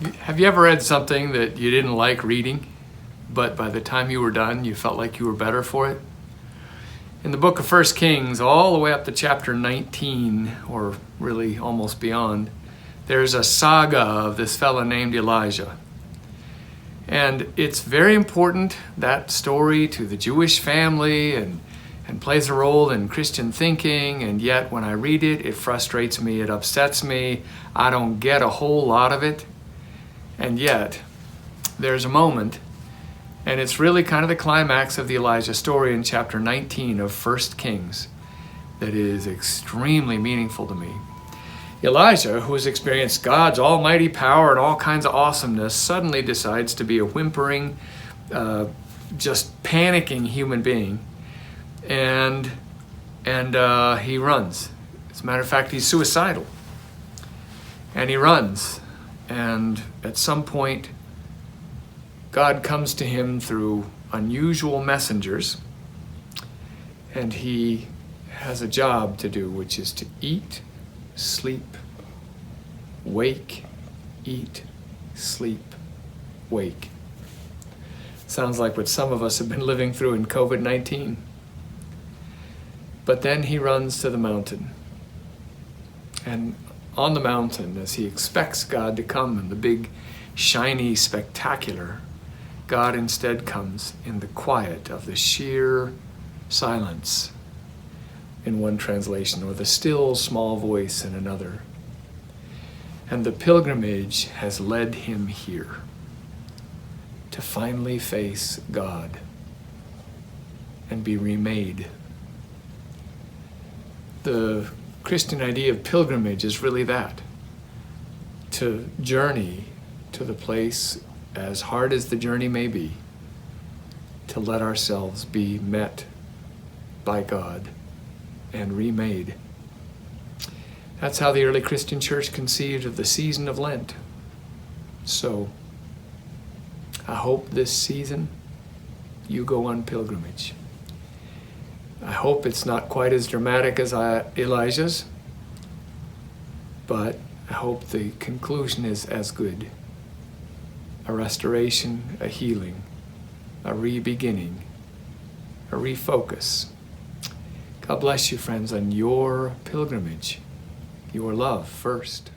Have you ever read something that you didn't like reading, but by the time you were done, you felt like you were better for it? In the book of 1 Kings, all the way up to chapter 19, or really almost beyond, there's a saga of this fellow named Elijah. And it's very important, that story, to the Jewish family and plays a role in Christian thinking, and yet when I read it, it frustrates me, it upsets me, I don't get a whole lot of it. And yet, there's a moment, and it's really kind of the climax of the Elijah story in chapter 19 of 1 Kings that is extremely meaningful to me. Elijah, who has experienced God's almighty power and all kinds of awesomeness, suddenly decides to be a whimpering, just panicking human being. And he runs. As a matter of fact, he's suicidal. And he runs. And at some point, God comes to him through unusual messengers, and he has a job to do, which is to eat, sleep, wake, eat, sleep, wake. Sounds like what some of us have been living through in COVID-19. But then he runs to the mountain. And on the mountain, as he expects God to come in the big, shiny, spectacular, God instead comes in the quiet of the sheer silence in one translation, or the still small voice in another. And the pilgrimage has led him here to finally face God and be remade. The Christian idea of pilgrimage is really that, to journey to the place, as hard as the journey may be, to let ourselves be met by God and remade. That's how the early Christian church conceived of the season of Lent. So, I hope this season you go on pilgrimage. I hope it's not quite as dramatic as Elijah's, but I hope the conclusion is as good. A restoration, a healing, a re-beginning, a refocus. God bless you, friends, on your pilgrimage, your love first.